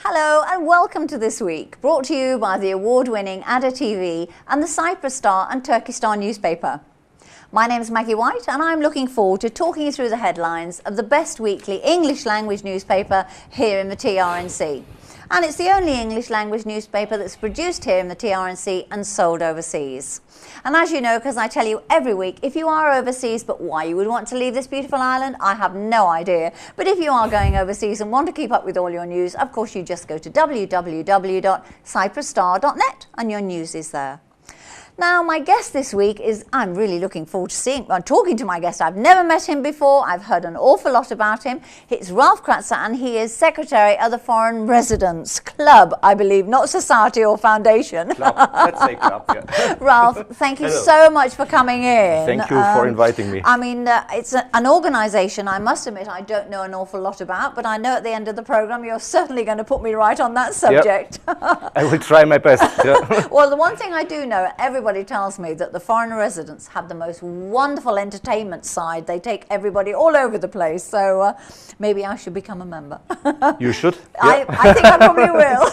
Hello and welcome to This Week, brought to you by the award-winning Ada TV and the Cyprus Star and Turkish Star newspaper. My name is Maggie White and I'm looking forward to talking you through the headlines of the best weekly English language newspaper here in the TRNC. And it's the only English language newspaper that's produced here in the TRNC and sold overseas. And as you know, because I tell you every week, if you are overseas but why you would want to leave this beautiful island, I have no idea. But if you are going overseas and want to keep up with all your news, of course you just go to www.cyprusstar.net and your news is there. Now, my guest this week is, I'm really looking forward to talking to my guest. I've never met him before. I've heard an awful lot about him. It's Ralph Kratzer, and he is Secretary of the Foreign Residents Club, I believe, not society or foundation. Club. Let's say club, yeah. Ralph, thank you so much for coming in. Thank you for inviting me. I mean, it's an organisation, I must admit, I don't know an awful lot about, but I know at the end of the programme you're certainly going to put me right on that subject. Yep. I will try my best. Yeah. Well, the one thing I do know, everybody tells me that the foreign residents have the most wonderful entertainment side. They take everybody all over the place. So maybe I should become a member. You should. I think I probably will.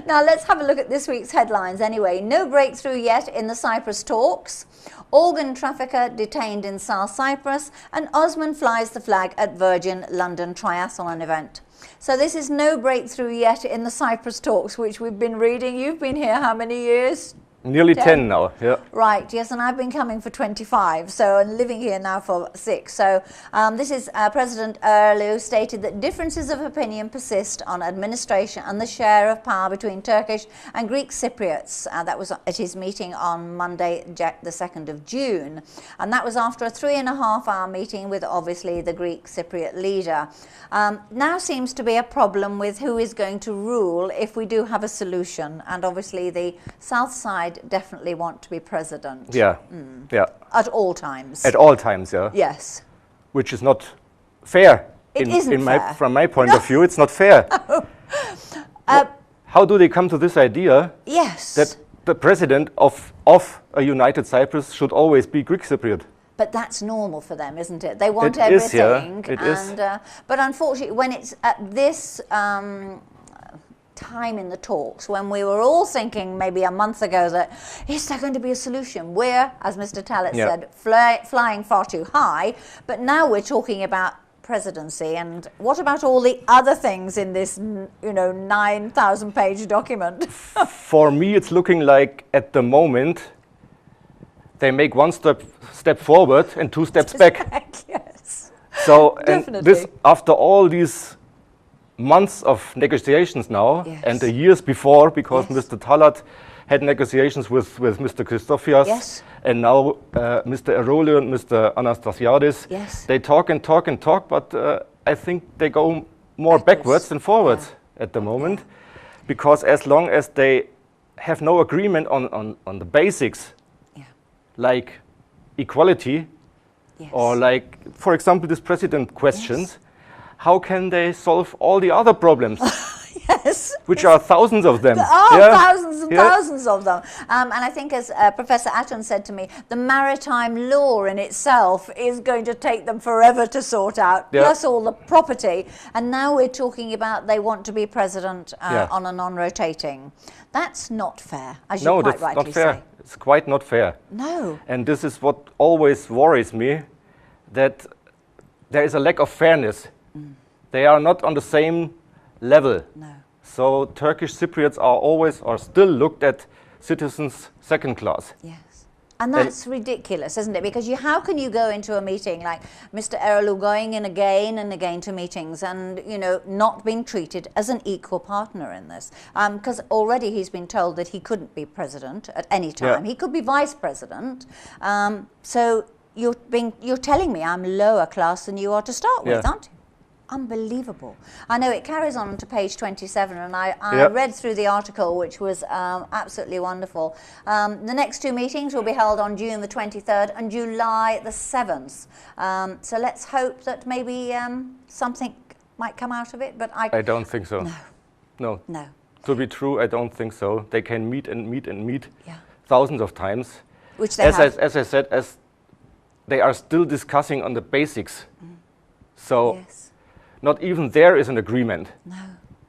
Now let's have a look at this week's headlines anyway. No breakthrough yet in the Cyprus talks. Organ trafficker detained in South Cyprus, and Osman flies the flag at Virgin London Triathlon event. So this is no breakthrough yet in the Cyprus talks, which we've been reading. You've been here how many years? Nearly 10 now, yeah. Right, yes, and I've been coming for 25, so and living here now for 6. So this is President Erdoğan stated that differences of opinion persist on administration and the share of power between Turkish and Greek Cypriots. That was at his meeting on Monday, the 2nd of June. And that was after a 3.5-hour meeting with obviously the Greek Cypriot leader. Now seems to be a problem with who is going to rule if we do have a solution. And obviously the south side definitely want to be president. Yeah, yeah. At all times. At all times, yeah. Yes. Which is not fair. It isn't fair. From my point of view, it's not fair. No. How do they come to this idea? Yes. That the president of a united Cyprus should always be Greek Cypriot? But that's normal for them, isn't it? They want it everything. Is, yeah. It is. But unfortunately, when it's at this time in the talks, when we were all thinking maybe a month ago that is there going to be a solution? We're, as Mr. Tallet said, flying far too high. But now we're talking about presidency, and what about all the other things in this, 9,000-page document? For me, it's looking like at the moment they make one step forward and 2 steps back. Yes. So, and this after all these months of negotiations now, and the years before, because Mr. Talat had negotiations with Mr. Christofias, and now Mr. Erdoğan and Mr. Anastasiadis. They talk and talk and talk, but I think they go more backwards than forwards at the moment, because as long as they have no agreement on the basics, like equality, or like, for example, this president questions, how can they solve all the other problems? Which are thousands of them. Thousands and thousands of them. And I think, as Professor Atton said to me, the maritime law in itself is going to take them forever to sort out, plus all the property. And now we're talking about they want to be president on a non-rotating. That's not fair, as you quite rightly say. It's quite not fair. No. And this is what always worries me, that there is a lack of fairness. They are not on the same level. No. So Turkish Cypriots are still looked at citizens second class. Yes. And that's ridiculous, isn't it? Because how can you go into a meeting like Mr. Erdoğan going in again and again to meetings and, not being treated as an equal partner in this? Because already he's been told that he couldn't be president at any time. He could be vice president. So you're telling me I'm lower class than you are to start with, aren't you? Unbelievable. I know it carries on to page 27, and I read through the article, which was absolutely wonderful. The next 2 meetings will be held on June the 23rd and July the 7th. So let's hope that maybe something might come out of it, but I don't think so. No. To be true, I don't think so. They can meet and meet and meet thousands of times. Which they have. As I said, as they are still discussing on the basics. So not even there is an agreement. No.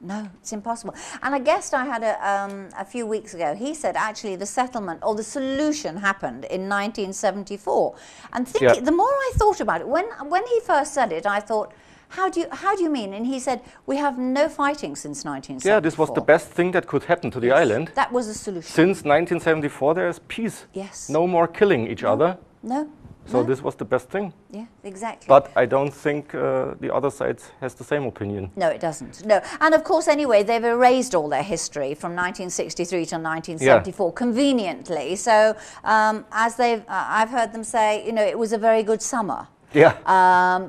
No, it's impossible. And a guest I had a few weeks ago, he said actually the settlement or the solution happened in 1974. And the more I thought about it, when he first said it, I thought, how do you mean? And he said, we have no fighting since 1974. Yeah, this was the best thing that could happen to the island. That was the solution. Since 1974, there is peace. Yes. No more killing each other. No. So this was the best thing. Yeah, exactly. But I don't think the other side has the same opinion. No, it doesn't. No. And of course, anyway, they've erased all their history from 1963 to 1974, conveniently. So as I've heard them say, you know, it was a very good summer. Yeah.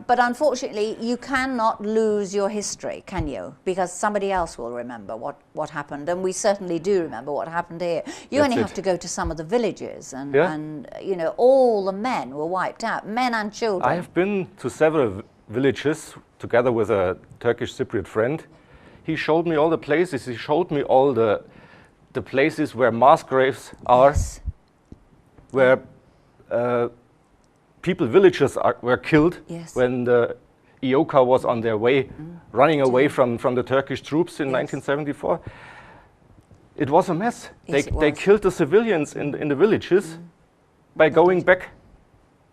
But unfortunately, you cannot lose your history, can you? Because somebody else will remember what happened, and we certainly do remember what happened here. You only have to go to some of the villages, and you know, all the men were wiped out, men and children. I have been to several villages together with a Turkish Cypriot friend. He showed me all the places. He showed me all the places where mass graves are, where villagers were killed when the Ioka was on their way, running away from the Turkish troops in 1974. It was a mess. They killed the civilians in the villages by going back.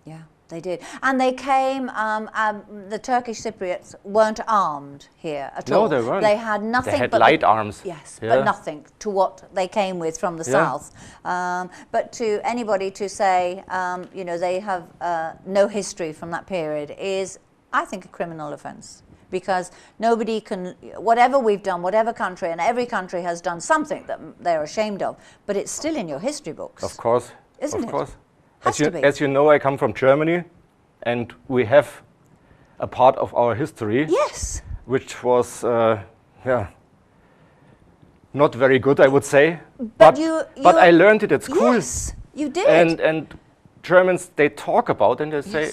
Yeah, they did. And they came, the Turkish Cypriots weren't armed here at all. No, they weren't. They had nothing they had but light arms. Yes, but nothing to what they came with from the south. But to anybody to say, you know, they have no history from that period is, I think, a criminal offence. Because nobody can, whatever we've done, whatever country, and every country has done something that they're ashamed of, but it's still in your history books. Of course. Isn't it? Of course. As you know, I come from Germany, and we have a part of our history, which was, not very good, I would say. But I learned it at school. Yes, you did. And Germans, they talk about and they say,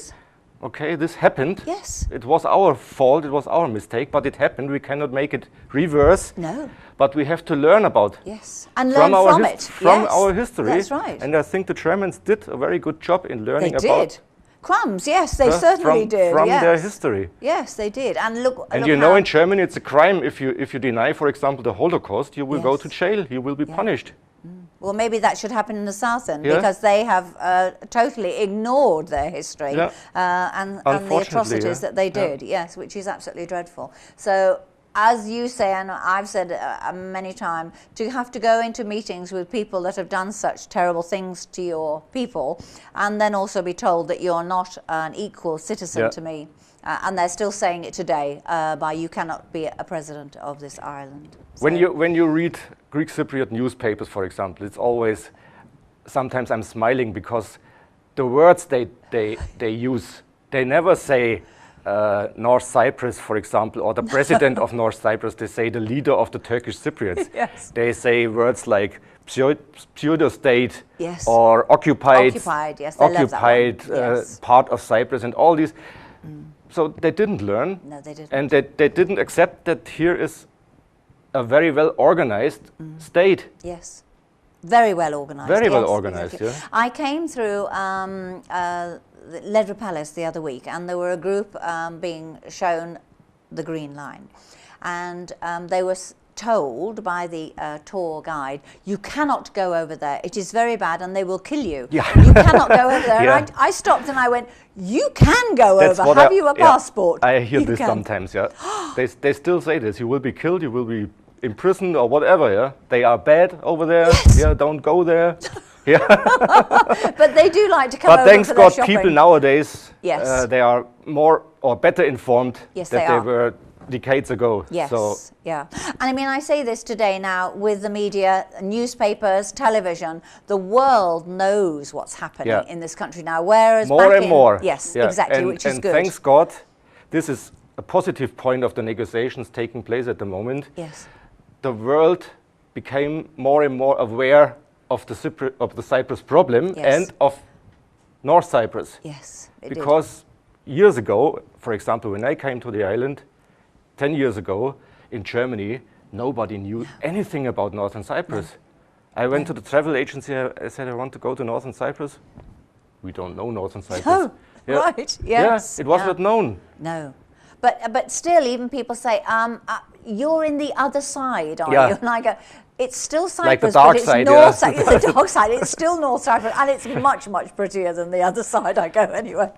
okay, this happened. Yes. It was our fault, it was our mistake, but it happened. We cannot make it reverse. No. But we have to learn about and learn from it. From our history. That's right. And I think the Germans did a very good job in learning about. They did. Crumbs, yes, they certainly did. From their history. Yes, they did. And look. And you know, in Germany, it's a crime if you deny, for example, the Holocaust. You will go to jail. You will be punished. Well, maybe that should happen in the south then, because they have totally ignored their history and the atrocities that they did. Yes, which is absolutely dreadful. So, as you say, and I've said many times, to have to go into meetings with people that have done such terrible things to your people, and then also be told that you're not an equal citizen to me, and they're still saying it today, by you cannot be a president of this island. So when you read Greek Cypriot newspapers, for example, it's always, sometimes I'm smiling because the words they use, they never say North Cyprus, for example, or the president of North Cyprus. They say the leader of the Turkish Cypriots. They say words like pseudo-state or occupied part of Cyprus, and all these. So they didn't learn. No, they didn't. And they didn't accept that here is a very well organized state. Yes. Very well organized. Very well organized, exactly. I came through Ledra Palace the other week, and there were a group being shown the Green Line, and they were told by the tour guide, you cannot go over there, it is very bad and they will kill you. You cannot go over there. And I stopped and I went, you can go over, have you a passport? I hear this sometimes, they still say this, you will be killed, you will be imprisoned or whatever, they are bad over there, don't go there. But they do like to come over for their shopping. But thanks God, people nowadays, they are more or better informed than they were decades ago. And I mean, I say this today now with the media, newspapers, television, the world knows what's happening in this country now, whereas more and more. Exactly, which is good. And thanks God, this is a positive point of the negotiations taking place at the moment. The world became more and more aware of the Cyprus problem and of North Cyprus. Because years ago, for example, when I came to the island, 10 years ago, in Germany, nobody knew anything about Northern Cyprus. I went to the travel agency, I said, I want to go to Northern Cyprus. We don't know Northern Cyprus. Right, it was not known. No. But still, even people say, you're in the other side, are you? And I go, it's still Cyprus, like the dark but it's side, North Cyprus. The dark side. It's still North Cyprus, and it's much, much prettier than the other side. I go anyway.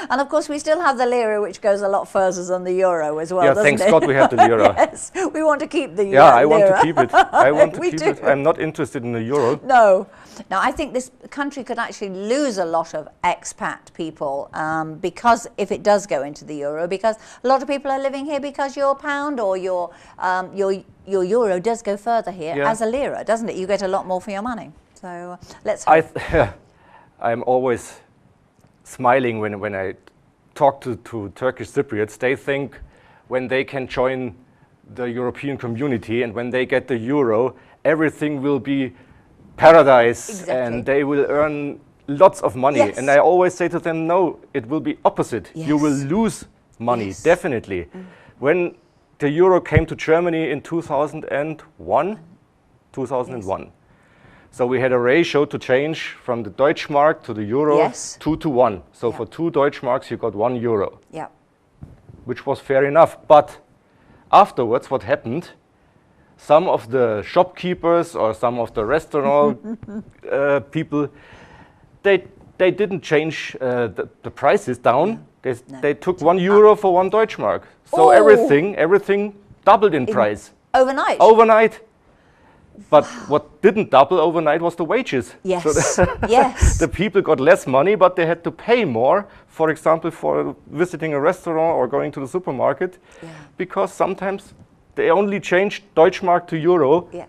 And of course, we still have the lira, which goes a lot further than the euro as well. Yeah, doesn't thanks it? God we have the lira. Yes, we want to keep the yeah, I lira. want to keep it. I want to We keep do. it. I'm not interested in the euro. No. Now, I think this country could actually lose a lot of expat people because if it does go into the euro, because a lot of people are living here because your pound or your euro does go further here as a lira, doesn't it? You get a lot more for your money. So let's hope. I'm always smiling when I talk to Turkish Cypriots. They think when they can join the European community and when they get the euro, everything will be paradise. Exactly. And they will earn lots of money. Yes. And I always say to them, no, it will be opposite. Yes. You will lose money, definitely. When the euro came to Germany in 2001. Yes. So we had a ratio to change from the Deutschmark to the euro, 2 to 1. So for 2 Deutschmarks, you got 1 euro. Yeah. Which was fair enough. But afterwards, what happened? Some of the shopkeepers or some of the restaurant people, they didn't change the prices down. They took 1 euro for 1 Deutschmark. So everything doubled in price. Overnight? Overnight. But what didn't double overnight was the wages. Yes, so yes. The people got less money, but they had to pay more, for example, for visiting a restaurant or going to the supermarket, because sometimes they only changed Deutschmark to euro. Yeah,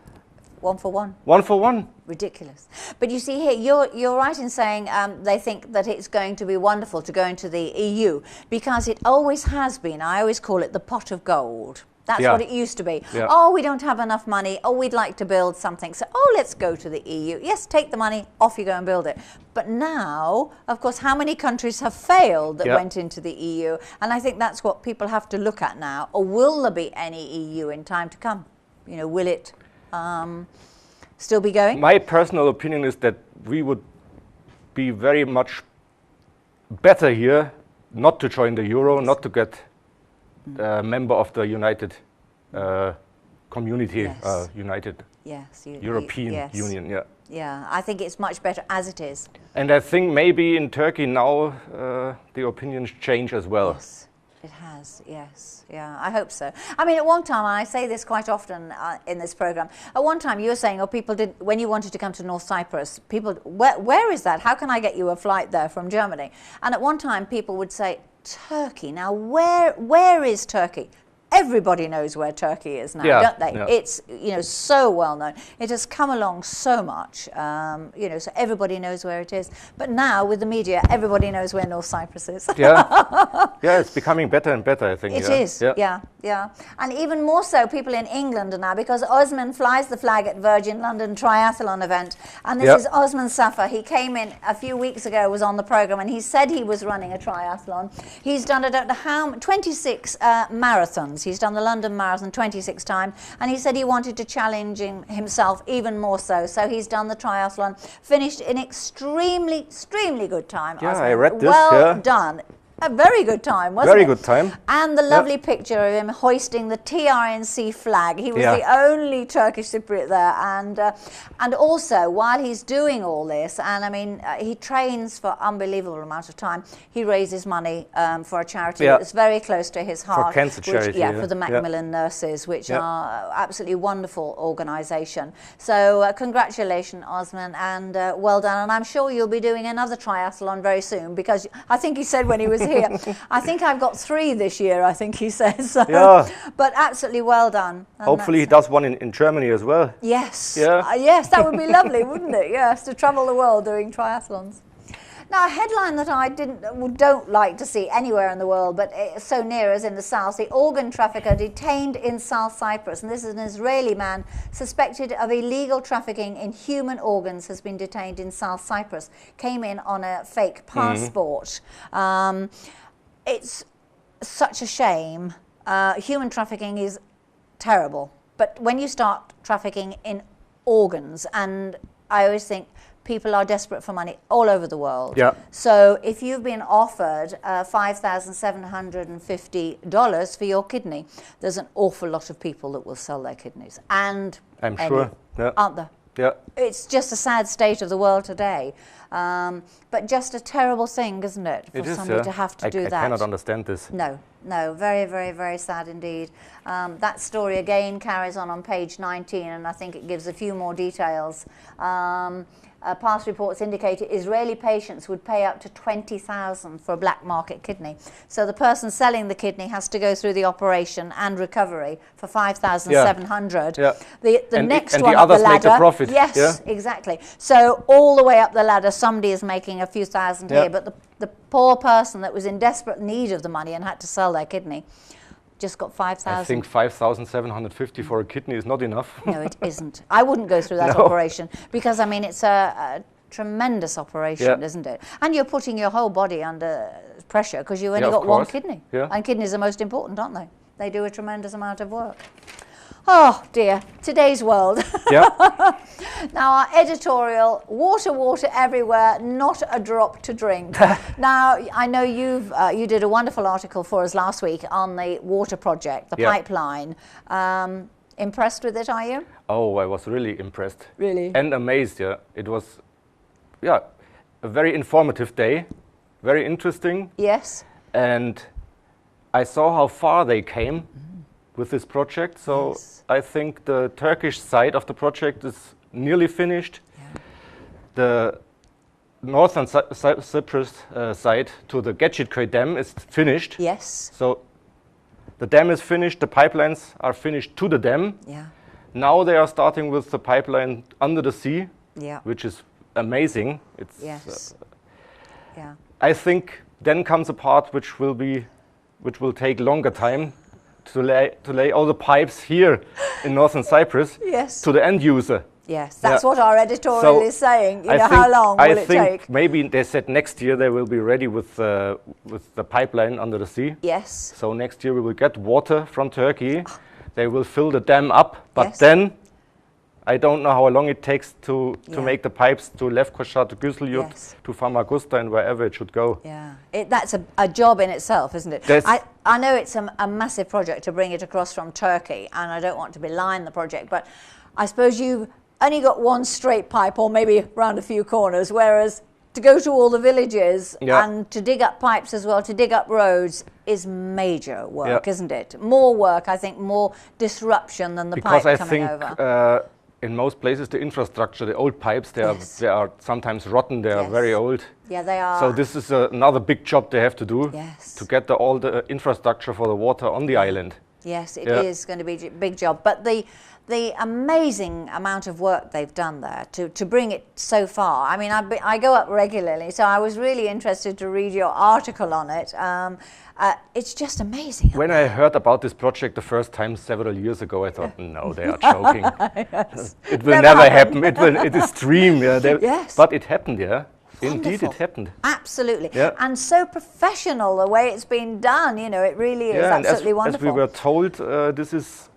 1 for 1. 1 for 1. Ridiculous. But you see here, you're right in saying they think that it's going to be wonderful to go into the EU, because it always has been. I always call it the pot of gold. That's what it used to be. Yeah. Oh, we don't have enough money. Oh, we'd like to build something. So, let's go to the EU. Yes, take the money, off you go and build it. But now, of course, how many countries have failed that went into the EU? And I think that's what people have to look at now. Or will there be any EU in time to come? You know, will it still be going? My personal opinion is that we would be very much better here not to join the euro, not to get member of the United Community, United European Union. Yeah. Yeah, I think it's much better as it is. And I think maybe in Turkey now the opinions change as well. Yes, it has. Yes, yeah, I hope so. I mean, at one time, and I say this quite often in this program. At one time, you were saying, people did when you wanted to come to North Cyprus. People, where is that? How can I get you a flight there from Germany? And at one time, people would say, Turkey. Now, where is Turkey? Everybody knows where Turkey is now, don't they? Yeah. It's so well known. It has come along so much, so everybody knows where it is. But now with the media, everybody knows where North Cyprus is. Yeah, it's becoming better and better, I think. It is. Yeah. And even more so, people in England now, because Osman flies the flag at Virgin London Triathlon event, and this is Osman Safa. He came in a few weeks ago, was on the program, and he said he was running a triathlon. He's done, I don't know how, 26 marathons. He's done the London Marathon 26 times, and he said he wanted to challenge himself even more so. So he's done the triathlon, finished in extremely good time. Yeah, I read this. Well done. A very good time, wasn't it? Very good time. And the lovely picture of him hoisting the TRNC flag. He was the only Turkish Cypriot there. And also, while he's doing all this, and I mean, he trains for unbelievable amount of time, he raises money for a charity that's very close to his heart. For cancer charity. For the Macmillan Nurses, which are absolutely wonderful organisation. So congratulations, Osman, and well done. And I'm sure you'll be doing another triathlon very soon, because I think he said when he was here, I think I've got 3 this year, I think he says. So. Yeah. But absolutely well done. And hopefully he does one in Germany as well. Yes. Yeah. Yes, that would be lovely, wouldn't it? Yes, to travel the world doing triathlons. Now, a headline that I don't like to see anywhere in the world, but so near as in the south, the organ trafficker detained in South Cyprus. And this is an Israeli man suspected of illegal trafficking in human organs has been detained in South Cyprus. Came in on a fake passport. It's such a shame. Human trafficking is terrible. But when you start trafficking in organs, and I always think, people are desperate for money all over the world. Yeah. So if you've been offered $5,750 for your kidney, there's an awful lot of people that will sell their kidneys. And I'm sure. Yeah. Aren't there? Yeah. It's just a sad state of the world today. But just a terrible thing, isn't it, for somebody to have to do that? I cannot understand this. No, very, very, very sad indeed. That story again carries on page 19, and I think it gives a few more details. Past reports indicate Israeli patients would pay up to $20,000 for a black market kidney. So the person selling the kidney has to go through the operation and recovery for $5,700. Yeah. The next and one the up the others ladder. make a profit. Yes, yeah? exactly. So all the way up the ladder, somebody is making a few thousand here, but the poor person that was in desperate need of the money and had to sell their kidney just got 5,000. I think 5,750 for a kidney is not enough. No, it isn't. I wouldn't go through that operation because, I mean, it's a tremendous operation, isn't it? And you're putting your whole body under pressure because you've only got one kidney. Yeah. And kidneys are most important, aren't they? They do a tremendous amount of work. Oh dear, today's world. Yeah. Now our editorial, water everywhere, not a drop to drink. Now I know you did a wonderful article for us last week on the water project, the pipeline. Impressed with it, are you? Oh, I was really impressed. Really? And amazed, yeah. It was, a very informative day, very interesting. Yes. And I saw how far they came with this project. So I think the Turkish side of the project is nearly finished. Yeah. The northern Cyprus side to the Geçitköy Dam is finished. Yes. So the dam is finished, the pipelines are finished to the dam. Yeah. Now they are starting with the pipeline under the sea, which is amazing. It's I think then comes a part which will take longer time to lay all the pipes here in northern Cyprus to the end user. Yes, that's what our editorial is saying. You know, how long will it take? Maybe they said next year they will be ready with the pipeline under the sea. Yes. So next year we will get water from Turkey. They will fill the dam up, but then I don't know how long it takes to make the pipes to Lefkoşa, to Güzelyurt, to Famagusta, and wherever it should go. Yeah, that's a job in itself, isn't it? I know it's a massive project to bring it across from Turkey, and I don't want to beline the project, but I suppose you've only got one straight pipe or maybe round a few corners, whereas to go to all the villages and to dig up pipes as well, to dig up roads is major work, isn't it? More work, I think, more disruption than the pipe coming over. In most places, the infrastructure, the old pipes, they are sometimes rotten. They are very old. Yeah, they are. So this is another big job they have to do to get all the infrastructure for the water on the island. Yes, it is going to be a big job. But the amazing amount of work they've done there to bring it so far. I mean, I go up regularly, so I was really interested to read your article on it. It's just amazing. When I heard about this project the first time several years ago, I thought, no, they are joking. It will never happen. It is dream. But it happened, Wonderful. Indeed, it happened. Absolutely. And so professional the way it's been done. You know, it really is absolutely wonderful. As we were told, this is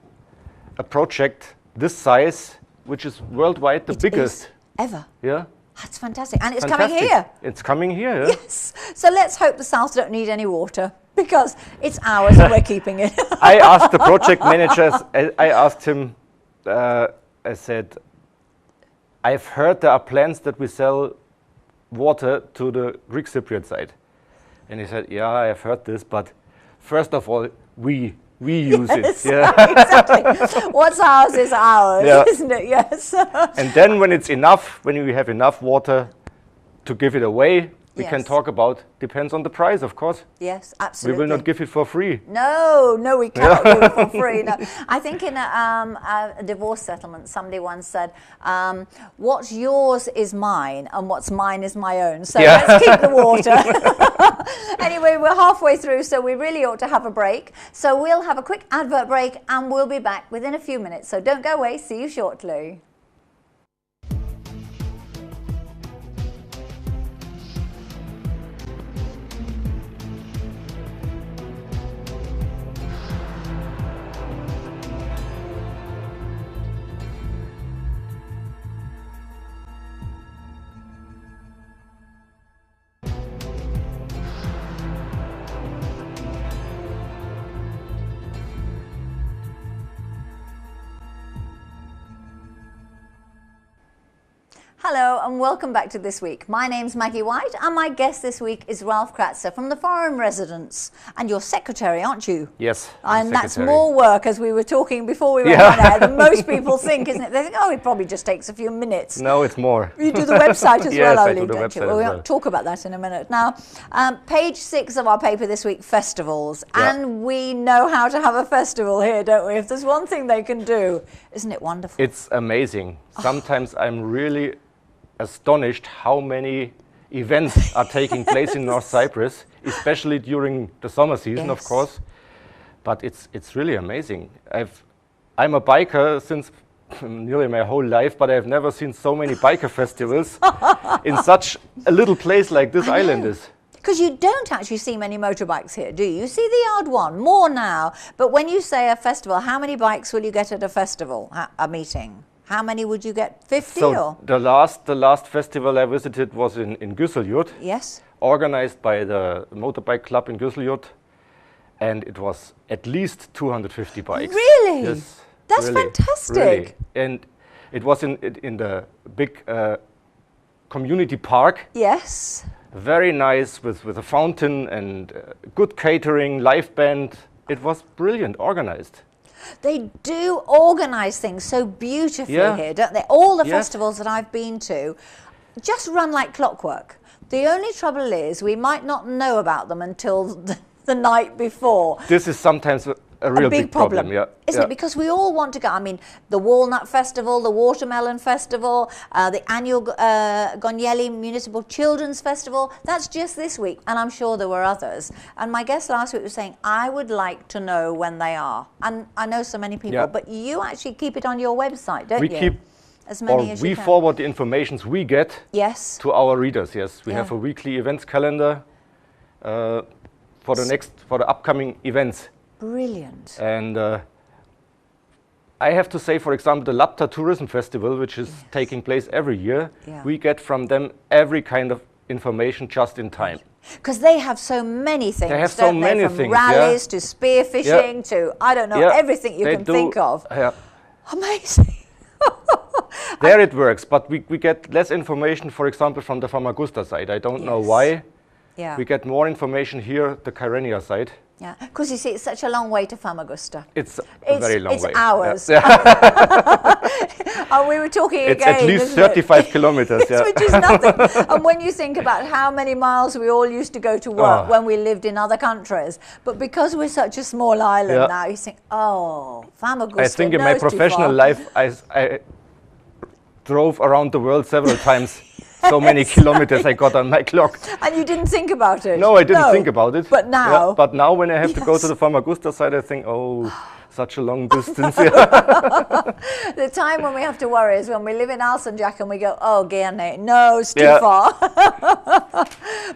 a project this size, which is worldwide the biggest ever. Yeah. That's fantastic. And it's coming here. It's coming here. Yes. So let's hope the South don't need any water, because it's ours and we're keeping it. I asked the project managers, I asked him, I said, I've heard there are plans that we sell water to the Greek Cypriot side. And he said, yeah, I've heard this, but first of all, we use it. Exactly. What's ours is ours, isn't it? Yes. And then when it's enough, when we have enough water to give it away, we can talk about, depends on the price, of course. Yes, absolutely. We will not give it for free. No, we cannot give it for free. No. I think in a divorce settlement, somebody once said, what's yours is mine and what's mine is my own. So let's keep the water. Anyway, we're halfway through, so we really ought to have a break. So we'll have a quick advert break and we'll be back within a few minutes. So don't go away. See you shortly. Hello and welcome back to This Week. My name's Maggie White and my guest this week is Ralph Kratzer from the Foreign Residence. And you're secretary, aren't you? Yes, And that's more work, as we were talking before we went on air, than most people think, isn't it? They think, oh, it probably just takes a few minutes. No, it's more. You do the website as yes, well, I do the don't website you? Well, well. we'll talk about that in a minute. Now, page 6 of our paper this week, festivals. Yeah. And we know how to have a festival here, don't we? If there's one thing they can do, isn't it wonderful? It's amazing. Sometimes I'm really astonished how many events are taking place in North Cyprus, especially during the summer season, of course. But it's really amazing. I'm a biker since nearly my whole life, but I've never seen so many biker festivals in such a little place like this island is. Because you don't actually see many motorbikes here, do you? You see the odd one, more now. But when you say a festival, how many bikes will you get at a festival, a meeting? How many would you get? 50? So or? the last festival I visited was in Güselyurt. Yes. Organized by the motorbike club in Güselyurt, and it was at least 250 bikes. Really? Yes. That's fantastic. Really. And it was in the big community park. Yes. Very nice with a fountain and good catering, live band. It was brilliant, organized. They do organise things so beautifully here, don't they? All the festivals that I've been to just run like clockwork. The only trouble is we might not know about them until the night before. This is sometimes a real big problem, isn't it? Because we all want to go. I mean, the Walnut Festival, the Watermelon Festival, the annual Gonieli Municipal Children's Festival. That's just this week, and I'm sure there were others. And my guest last week was saying, I would like to know when they are. And I know so many people, but you actually keep it on your website, don't you? We keep as many as you can. We forward the information we get to our readers. Yes, we have a weekly events calendar for the upcoming events. Brilliant. And I have to say, for example, the Lapta Tourism Festival, which is taking place every year, we get from them every kind of information just in time. Because they have so many things. They have so many from things. Rallies to spearfishing to, I don't know, everything you can think of. Amazing. There it works, but we get less information, for example, from the Famagusta side. I don't know why. We get more information here, the Kyrenia side. Yeah, because you see, it's such a long way to Famagusta. It's a very long way. It's hours. And we were talking it's again. It's at least 35 kilometers. Which is nothing. And when you think about how many miles we all used to go to work when we lived in other countries, but because we're such a small island now, you think, oh, Famagusta. I think in my professional life, I drove around the world several times. So many kilometers I got on my clock. And you didn't think about it? No, I didn't think about it. But now? But now when I have to go to the Famagusta side, I think, oh, such a long distance. The time when we have to worry is when we live in Alsanjak and we go, oh, Guernsey, no, it's too far.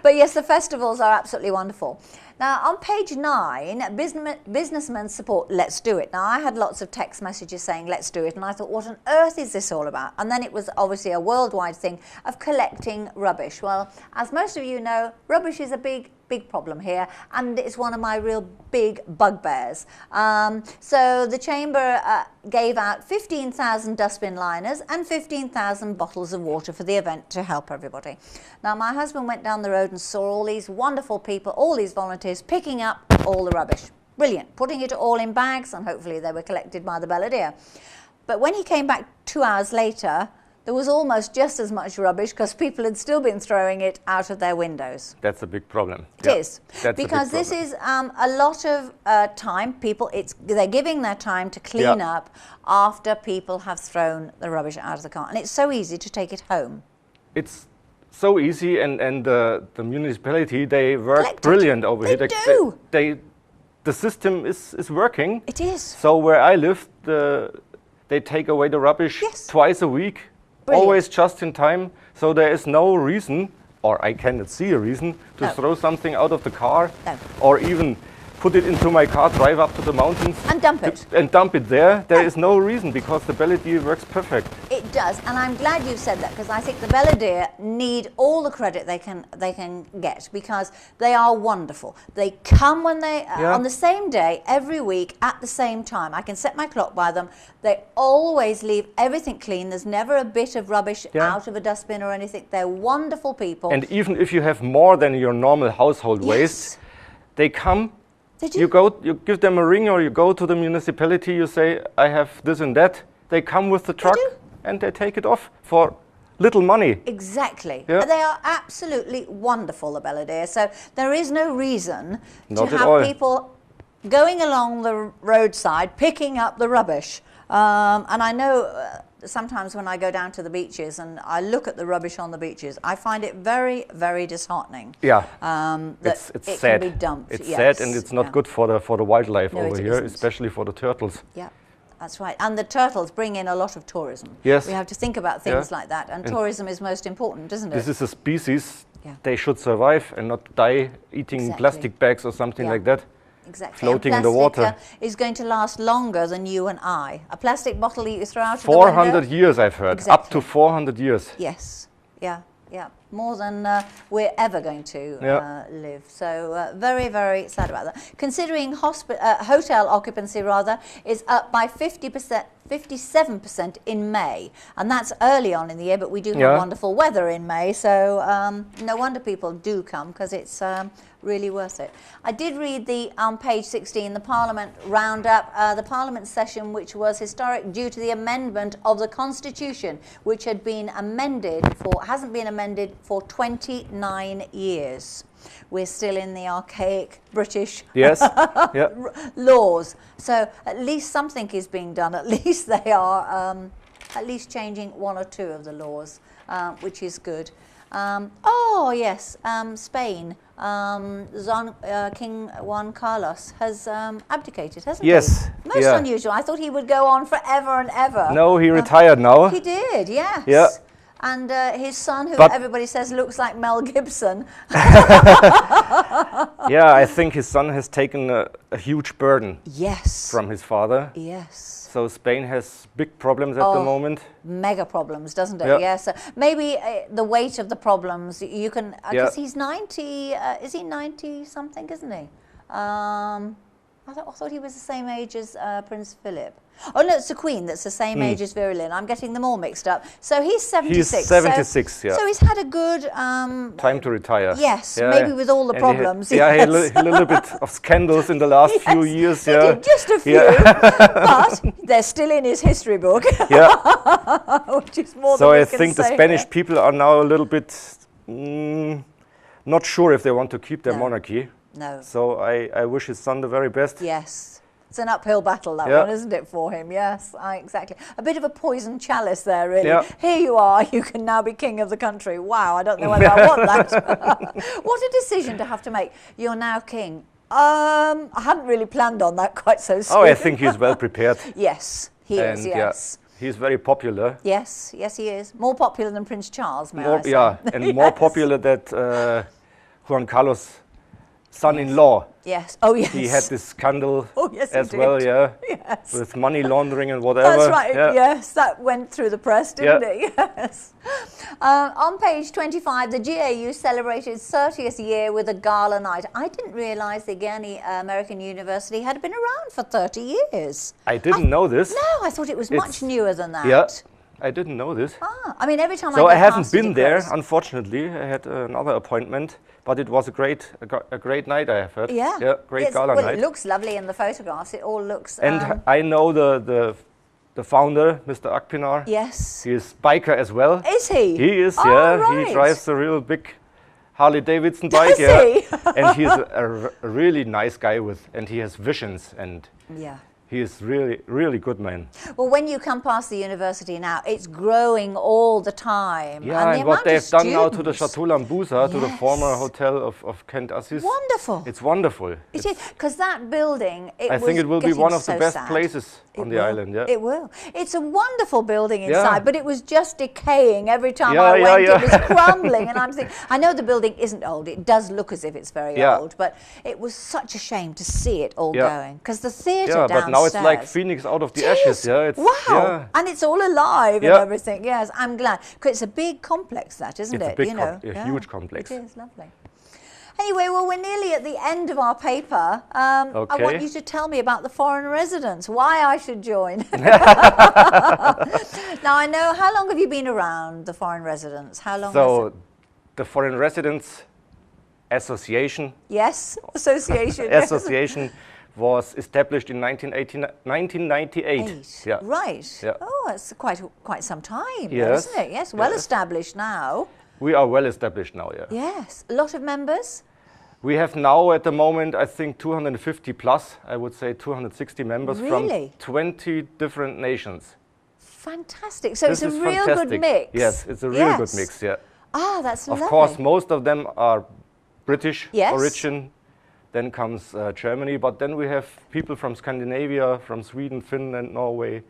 But yes, the festivals are absolutely wonderful. Now, on page 9, businessmen support Let's Do It. Now, I had lots of text messages saying Let's Do It, and I thought, what on earth is this all about? And then it was obviously a worldwide thing of collecting rubbish. Well, as most of you know, rubbish is a big problem here, and it's one of my real big bugbears. So the Chamber gave out 15,000 dustbin liners and 15,000 bottles of water for the event to help everybody. Now, my husband went down the road and saw all these wonderful people, all these volunteers picking up all the rubbish. Brilliant, putting it all in bags, and hopefully they were collected by the Belvedere. But when he came back 2 hours later, there was almost just as much rubbish because people had still been throwing it out of their windows. That's a big problem. It is. Because this is a lot of time. They're giving their time to clean up after people have thrown the rubbish out of the car. And it's so easy to take it home. It's so easy, and the municipality, they work brilliant over here. They do. The system is working. It is. So where I live, they take away the rubbish twice a week. Brilliant. Always just in time, so there is no reason, or I cannot see a reason, to throw something out of the car, or even put it into my car, drive up to the mountains. And dump it. And dump it there. There is no reason, because the Belvedere works perfect. It does, and I'm glad you said that, because I think the Belvedere need all the credit they can get, because they are wonderful. They come when they on the same day every week at the same time. I can set my clock by them. They always leave everything clean. There's never a bit of rubbish out of a dustbin or anything. They're wonderful people. And even if you have more than your normal household waste, they come. You give them a ring, or you go to the municipality, you say, I have this and that. They come with the truck and they take it off for little money. Exactly. Yeah. They are absolutely wonderful, the Belvedere. So there is no reason to have people going along the roadside picking up the rubbish. And I know sometimes when I go down to the beaches and I look at the rubbish on the beaches, I find it very, very disheartening. Yeah, that it's it sad. Can be dumped. It's sad, and it's not good for the wildlife over here, especially for the turtles. Yeah, that's right. And the turtles bring in a lot of tourism. Yes, we have to think about things like that, and tourism is most important, isn't it? This is a species. They should survive and not die eating plastic bags or something like that. Exactly. Floating in the water. Is going to last longer than you and I. A plastic bottle you throw out of the 400 years, I've heard. Up to 400 years. Yes. Yeah. Yeah. More than we're ever going to live. So very, very sad about that. Considering hotel occupancy, rather, is up by 50%. 57% in May, and that's early on in the year, but we do have wonderful weather in May, so no wonder people do come, because it's really worth it. I did read on page 16, the Parliament roundup, the Parliament session, which was historic due to the amendment of the Constitution, which had been hasn't been amended for 29 years. We're still in the archaic British laws. So at least something is being done. At least they are at least changing one or two of the laws, which is good. Spain. King Juan Carlos has abdicated, hasn't he? Yes. Most unusual. I thought he would go on forever and ever. No, he retired now. He did, yes. Yeah. And his son, who everybody says looks like Mel Gibson. Yeah, I think his son has taken a huge burden from his father. Yes. So Spain has big problems at the moment. Mega problems, doesn't it? Yes. Maybe the weight of the problems, you can, because he's 90, is he 90 something, isn't he? I thought he was the same age as Prince Philip. Oh no, it's the Queen that's the same age as Vera Lynn. I'm getting them all mixed up. So he's 76. He's 76, So he's had a good... time to retire. Yes, maybe with all the problems. He had a little bit of scandals in the last few years. He did, just a few, but they're still in his history book. Which is more than we can say. So I think the Spanish people are now a little bit not sure if they want to keep their monarchy. No. So I wish his son the very best. Yes. It's an uphill battle, that one, isn't it, for him? Yes, exactly. A bit of a poison chalice there, really. Here you are, you can now be king of the country. Wow, I don't know whether I want that. What a decision to have to make. You're now king. I hadn't really planned on that quite so soon. Oh, I think he's well prepared. Yes, he is, yes. He's very popular. Yes, he is. More popular than Prince Charles, may I say. Yeah, and more popular than Juan Carlos' son-in-law. Yes. Oh, yes. He had this scandal as he well, did. Yes. with money laundering and whatever. That's right. Yes, that went through the press, didn't it? Yes. On page 25, the GAU celebrated its 30th year with a gala night. I didn't realise the Gurney American University had been around for 30 years. I didn't know this. No, I thought it was much newer than that. Yeah. I didn't know this. I mean, every time I haven't been there, unfortunately. I had another appointment, but it was a great night, I have heard. Yeah. Great gala night. It looks lovely in the photographs. It all looks... And I know the founder, Mr. Akpinar. Yes. He is biker as well. Is he? He is, Right. He drives a real big Harley Davidson bike. Does he? And he's a really nice guy and he has visions and... Yeah. He is really, really good man. Well, when you come past the university now, it's growing all the time. Yeah, and what they've done now to the Chateau Lambusa, to the former hotel of Kent Assis. Wonderful. It's wonderful. It is, because that building, I think it will be one of the best places on the island. Yeah, it will. It's a wonderful building inside, but it was just decaying every time I went. It was crumbling, and I'm thinking, I know the building isn't old. It does look as if it's very old, but it was such a shame to see it all going, because the theatre downstairs. But now it's like Phoenix out of the ashes. Yeah, it's, wow, and it's all alive and everything. Yes, I'm glad, because it's a big complex, that isn't it? It's a huge complex. It is lovely. Anyway, well, we're nearly at the end of our paper. I want you to tell me about the foreign residents, why I should join. Now, I know, how long have you been around the foreign residents? How long? So, the Foreign Residents Association. Yes, association. Association was established in 1998. Yeah. Right. Yeah. Oh, that's quite some time, isn't it? Yes, well established now. We are well established now, yeah. Yes. A lot of members? We have now at the moment, I think, 250 plus, I would say 260 members from 20 different nations. Fantastic. So it's a real good mix. Yes, it's a real good mix, yeah. Ah, that's lovely. Of course, most of them are British origin. Then comes Germany, but then we have people from Scandinavia, from Sweden, Finland, Norway.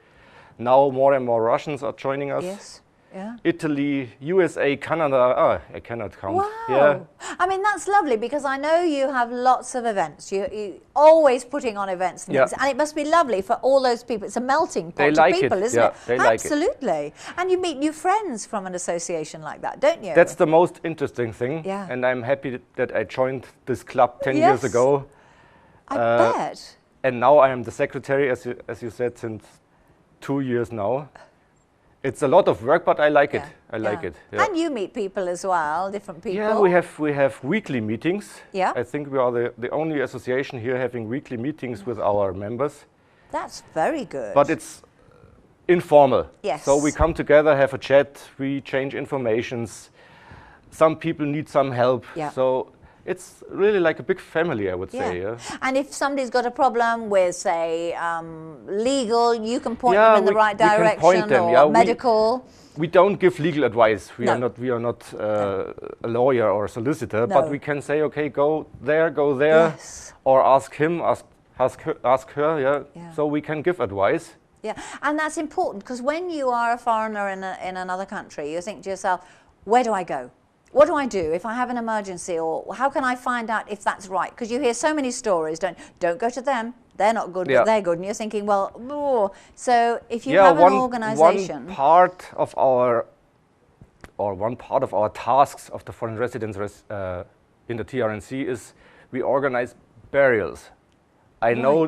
Now more and more Russians are joining us. Yes. Yeah. Italy, USA, Canada. I cannot count. Wow. Yeah. I mean, that's lovely, because I know you have lots of events. You're always putting on events and things. And it must be lovely for all those people. It's a melting pot of people, isn't it? They like it. Absolutely. And you meet new friends from an association like that, don't you? That's the most interesting thing. Yeah. And I'm happy that I joined this club 10 years ago. I bet. And now I am the secretary, as you said, since 2 years now. It's a lot of work, but I like it. I like it. Yeah. And you meet people as well, different people. Yeah, we have weekly meetings. Yeah. I think we are the only association here having weekly meetings with our members. That's very good. But it's informal. Yes. So we come together, have a chat, we change informations. Some people need some help. Yeah. So it's really like a big family, I would say. Yeah. And if somebody's got a problem with, say, legal, you can point them in the right direction, or medical. We don't give legal advice. We are not a lawyer or a solicitor, but we can say, okay, go there, or ask him, ask her. Yeah. So we can give advice. Yeah, and that's important, because when you are a foreigner in another country, you think to yourself, where do I go? What do I do if I have an emergency, or how can I find out if that's right? Because you hear so many stories, don't go to them, they're not good, but they're good. And you're thinking, well, so if you have an organization. One part of our tasks of the foreign residents in the TRNC is we organize burials. I know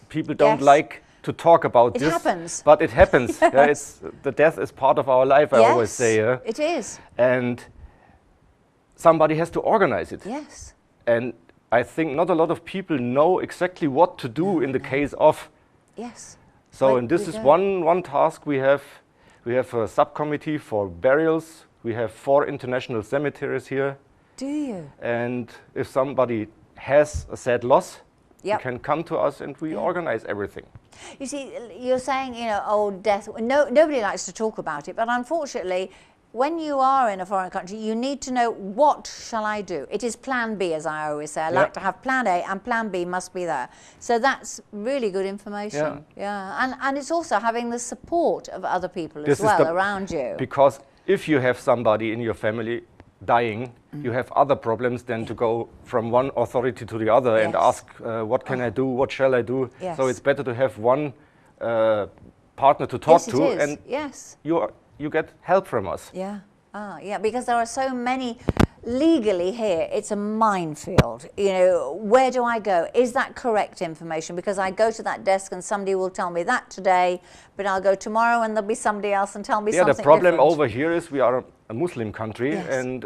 people don't like to talk about this. It happens. But it happens. The death is part of our life, I always say. It is. And somebody has to organize it. Yes. And I think not a lot of people know exactly what to do in the case of. Yes. So, and this is one task we have. We have a subcommittee for burials. We have 4 international cemeteries here. Do you? And if somebody has a sad loss, you can come to us and we organize everything. You see, you're saying, death. Nobody likes to talk about it, but unfortunately, when you are in a foreign country, you need to know, what shall I do? It is plan B, as I always say. I like to have plan A, and plan B must be there. So that's really good information. Yeah. And it's also having the support of other people as well around you. Because if you have somebody in your family dying, you have other problems than to go from one authority to the other and ask, what can I do? What shall I do? Yes. So it's better to have one partner to talk to, and you get help from us. Yeah. Because there are so many legally here. It's a minefield. Where do I go? Is that correct information? Because I go to that desk and somebody will tell me that today, but I'll go tomorrow and there'll be somebody else and tell me something the problem different. over here is we are a Muslim country, and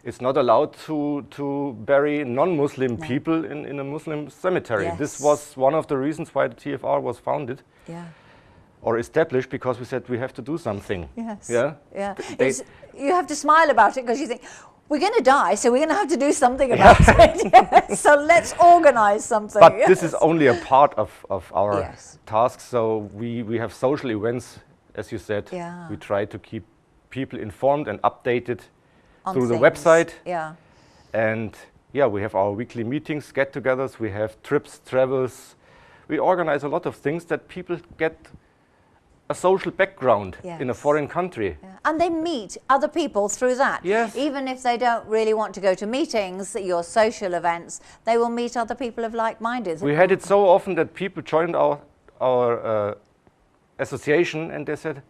it's not allowed to bury non-Muslim people in a Muslim cemetery. Yes. This was one of the reasons why the TFR was founded. Or established, because we said we have to do something. Yes. Yeah. You have to smile about it, because you think, we're going to die, so we're going to have to do something about it. Yes. So let's organize something. But this is only a part of our tasks. So we have social events, as you said. Yeah. We try to keep people informed and updated through things. the website. Yeah. And we have our weekly meetings, get-togethers. We have trips, travels. We organize a lot of things that people get a social background in a foreign country. Yeah. And they meet other people through that. Yes. Even if they don't really want to go to meetings, your social events, they will meet other people of like-minded. We had it so often that people joined our association and they said,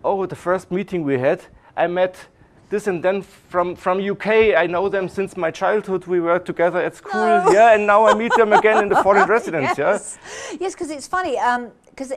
oh, the first meeting we had, I met this and then from UK. I know them since my childhood. We were together at school. No. Yeah, and now I meet them again in the foreign residence. Yes, because it's funny, because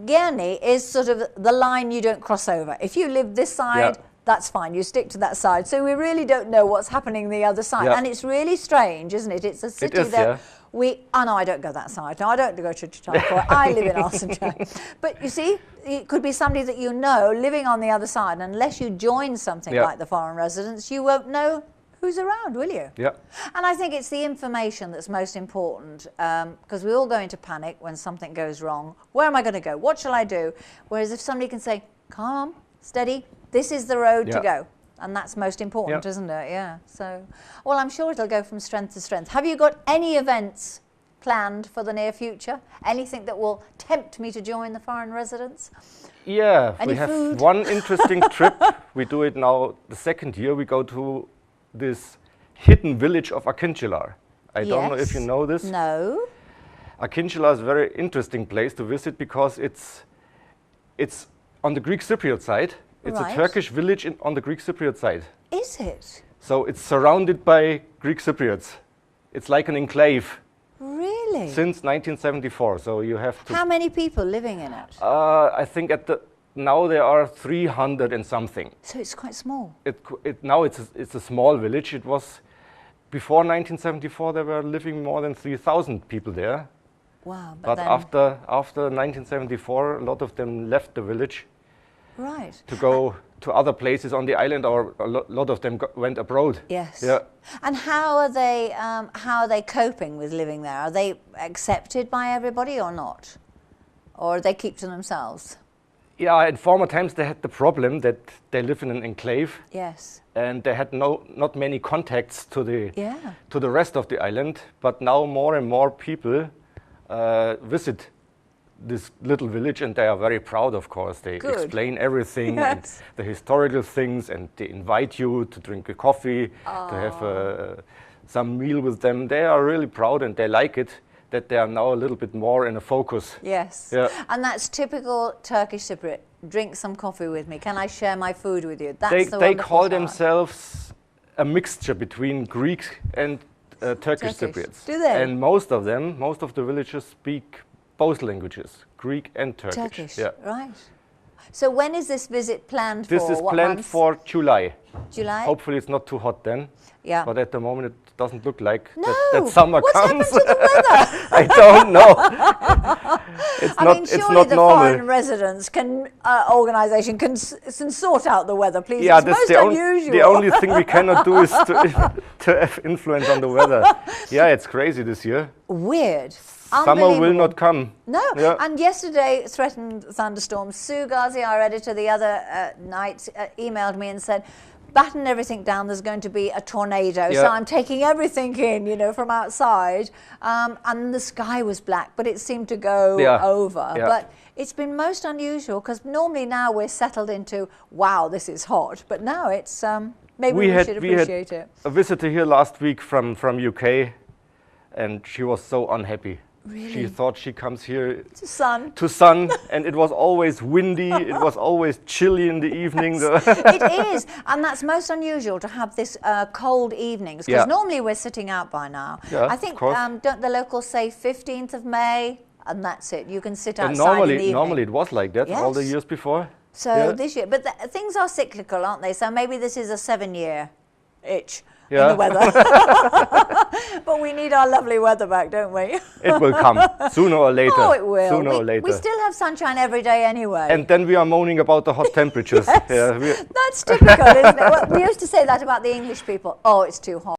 Guernsey is sort of the line you don't cross over. If you live this side, that's fine. You stick to that side. So we really don't know what's happening the other side. And it's really strange, isn't it? It's a city that no, I don't go that side. No, I don't go to Chautauqua. I live in Arsenal. But you see, it could be somebody that you know living on the other side. Unless you join something like the foreign residence, you won't know who's around, will you? Yeah. And I think it's the information that's most important, because we all go into panic when something goes wrong. Where am I going to go? What shall I do? Whereas if somebody can say, calm, steady, this is the road to go. And that's most important, isn't it? Yeah. So, well, I'm sure it'll go from strength to strength. Have you got any events planned for the near future? Anything that will tempt me to join the foreign residents? Yeah, Any we have food? one interesting trip. We do it now the second year. We go to this hidden village of Akinchilar. I don't know if you know this. No. Akinchilar is a very interesting place to visit because it's on the Greek Cypriot side. It's a Turkish village on the Greek Cypriot side. Is it? So it's surrounded by Greek Cypriots. It's like an enclave. Really? Since 1974. So you have to. How many people living in it? I think now there are 300 and something. So it's quite small. Now it's a small village. It was before 1974. There were living more than 3,000 people there. Wow! But after 1974, a lot of them left the village. Right. To go to other places on the island, or a lot of them went abroad. Yes. Yeah. And how are they coping with living there? Are they accepted by everybody or not, or they keep to themselves? Yeah, in former times they had the problem that they live in an enclave. Yes. And they had not many contacts to the rest of the island. But now more and more people visit this little village, and they are very proud, of course. They explain everything, and the historical things, and they invite you to drink a coffee, to have some meal with them. They are really proud, and they like it, that they are now a little bit more in a focus. Yes. Yeah. And that's typical Turkish Cypriot. Drink some coffee with me. Can I share my food with you? That's they call themselves a mixture between Greek and Turkish Cypriots. Do they? And most of the villagers speak both languages, Greek and Turkish. Turkish, yeah. Right. So when is this visit planned for? This is planned for July. July? Hopefully it's not too hot then. Yeah. But at the moment it doesn't look like that summer What's comes. What's happened to the weather? I don't know. Surely not the normal. foreign residents organisation can sort out the weather, please. Yeah, it's that's most unusual. The only thing we cannot do is to have influence on the weather. Yeah, it's crazy this year. Weird. Summer will not come. No, and yesterday threatened thunderstorms. Sue Ghazi, our editor, the other night emailed me and said, batten everything down, there's going to be a tornado. So I'm taking everything in, from outside. And the sky was black, but it seemed to go over. Yeah. But it's been most unusual, because normally now we're settled into, wow, this is hot. But now it's, maybe we should appreciate it. A visitor here last week from UK, and she was so unhappy. Really? She thought she comes here to sun, and it was always windy, it was always chilly in the evening. It is, and that's most unusual to have this cold evenings, because normally we're sitting out by now. Yeah, I think, don't the locals say 15th of May, and that's it. You can sit outside in the evening. Normally it was like that all the years before. So this year, but things are cyclical, aren't they? So maybe this is a 7-year itch. in the weather. But we need our lovely weather back, don't we? It will come sooner or later. Oh, it will. Sooner or later. We still have sunshine every day anyway. And then we are moaning about the hot temperatures. Yes. That's typical, isn't it? Well, we used to say that about the English people. Oh, it's too hot.